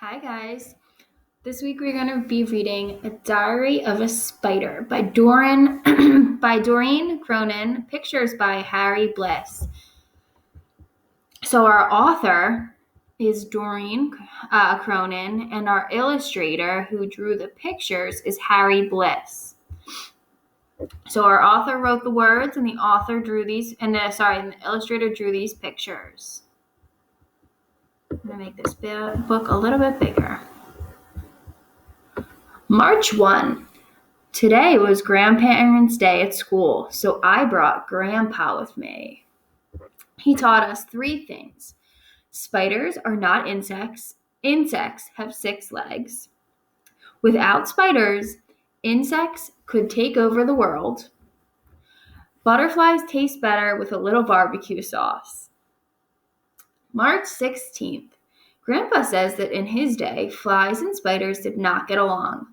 Hi guys. This week we're going to be reading A Diary of a Spider by Doreen by Doreen Cronin, pictures by Harry Bliss. So our author is Doreen Cronin, and our illustrator who drew the pictures is Harry Bliss. So our author wrote the words, and the author drew these, and the illustrator drew these pictures. I'm going to make this book a little bit bigger. March 1. Today was Grandparents' Day at school, so I brought Grandpa with me. He taught us 3 things. Spiders are not insects. Insects have 6 legs. Without spiders, insects could take over the world. Butterflies taste better with a little barbecue sauce. March 16th. Grandpa says that in his day, flies and spiders did not get along.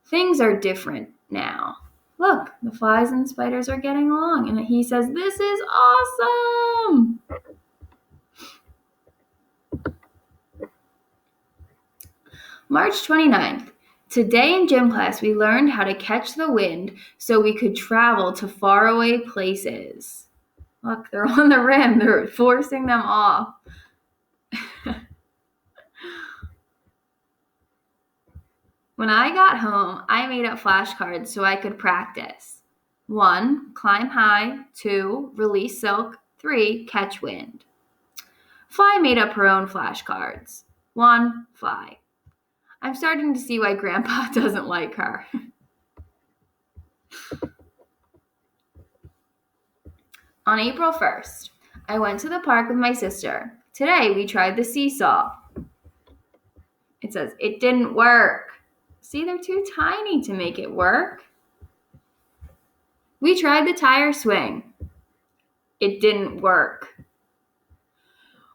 Things are different now. Look, the flies and spiders are getting along. And he says, this is awesome. March 29th. Today in gym class, we learned how to catch the wind so we could travel to faraway places. Look, they're on the rim. They're forcing them off. When I got home, I made up flashcards so I could practice. 1, climb high. 2, release silk. 3, catch wind. Fly made up her own flashcards. 1, fly. I'm starting to see why Grandpa doesn't like her. On April 1st, I went to the park with my sister. Today we tried the seesaw. It says, it didn't work. See, they're too tiny to make it work. We tried the tire swing. It didn't work.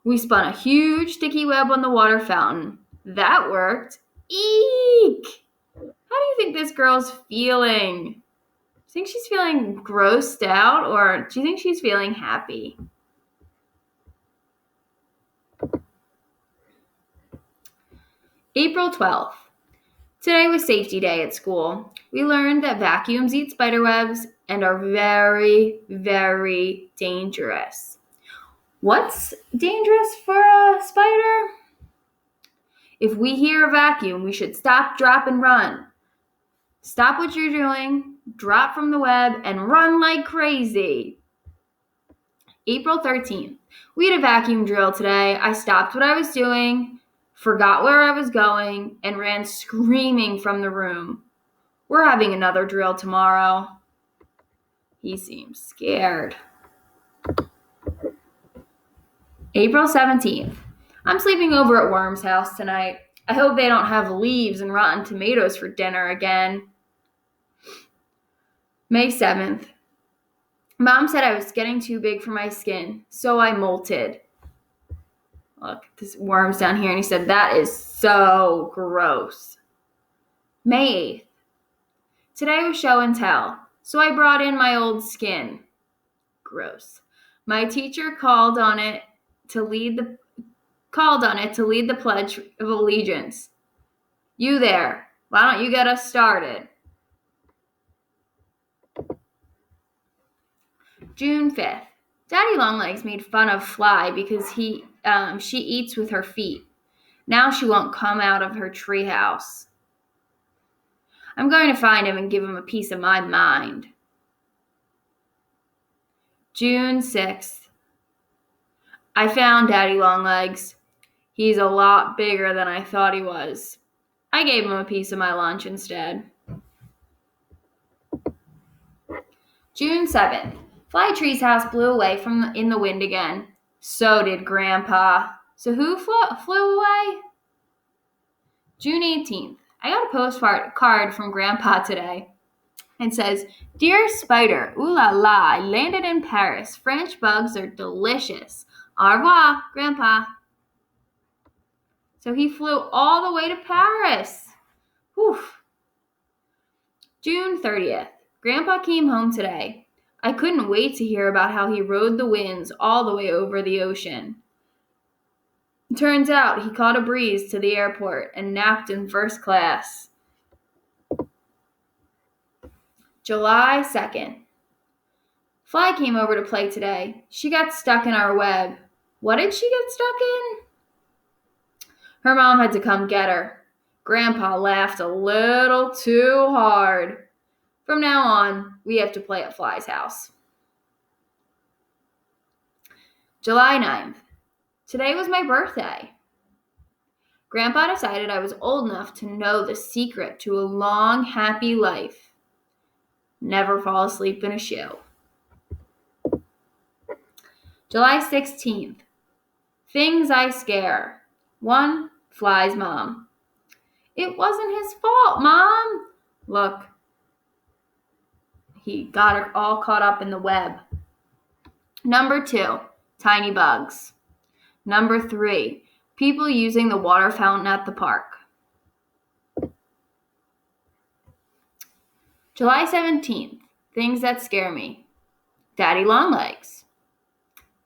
We spun a huge sticky web on the water fountain. That worked. Eek! How do you think this girl's feeling? Do you think she's feeling grossed out, or do you think she's feeling happy? April 12th. Today was safety day at school. We learned that vacuums eat spider webs and are very, very dangerous. What's dangerous for a spider? If we hear a vacuum, we should stop, drop, and run. Stop what you're doing, drop from the web, and run like crazy. April 13th. We had a vacuum drill today. I stopped what I was doing, forgot where I was going, and ran screaming from the room. We're having another drill tomorrow. He seems scared. April 17th. I'm sleeping over at Worm's house tonight. I hope they don't have leaves and rotten tomatoes for dinner again. May 7th. Mom said I was getting too big for my skin, so I molted. Look, this worm's down here, and he said, that is so gross. May 8th. Today was show and tell, so I brought in my old skin. Gross. My teacher called on it to lead the Pledge of Allegiance. You there, why don't you get us started? June 5th. Daddy Longlegs made fun of Fly because she eats with her feet. Now she won't come out of her treehouse. I'm going to find him and give him a piece of my mind. June 6th. I found Daddy Longlegs. He's a lot bigger than I thought he was. I gave him a piece of my lunch instead. June 7th. Flytree's house blew away in the wind again. So did Grandpa. So who flew away? June 18th. I got a postcard from Grandpa today. It says, Dear Spider, ooh la la, I landed in Paris. French bugs are delicious. Au revoir, Grandpa. So he flew all the way to Paris. Whew. June 30th. Grandpa came home today. I couldn't wait to hear about how he rode the winds all the way over the ocean. Turns out he caught a breeze to the airport and napped in first class. July 2nd. Fly came over to play today. She got stuck in our web. What did she get stuck in? Her mom had to come get her. Grandpa laughed a little too hard. From now on, we have to play at Fly's house. July 9th. Today was my birthday. Grandpa decided I was old enough to know the secret to a long, happy life. Never fall asleep in a shoe. July 16th. Things I scare. 1. Fly's mom. It wasn't his fault, Mom. Look, he got her all caught up in the web. Number 2. Tiny bugs. Number 3. People using the water fountain at the park. July 17th. Things that scare me. Daddy Longlegs.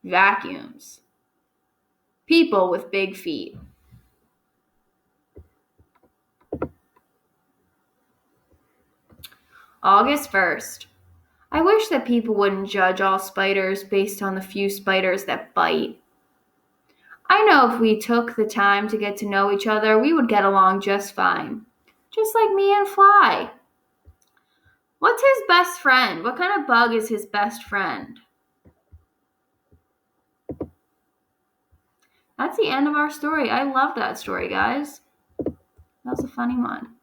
Vacuums. People with big feet. August 1st. I wish that people wouldn't judge all spiders based on the few spiders that bite. I know if we took the time to get to know each other, we would get along just fine. Just like me and Fly. What's his best friend? What kind of bug is his best friend? That's the end of our story. I love that story, guys. That was a funny one.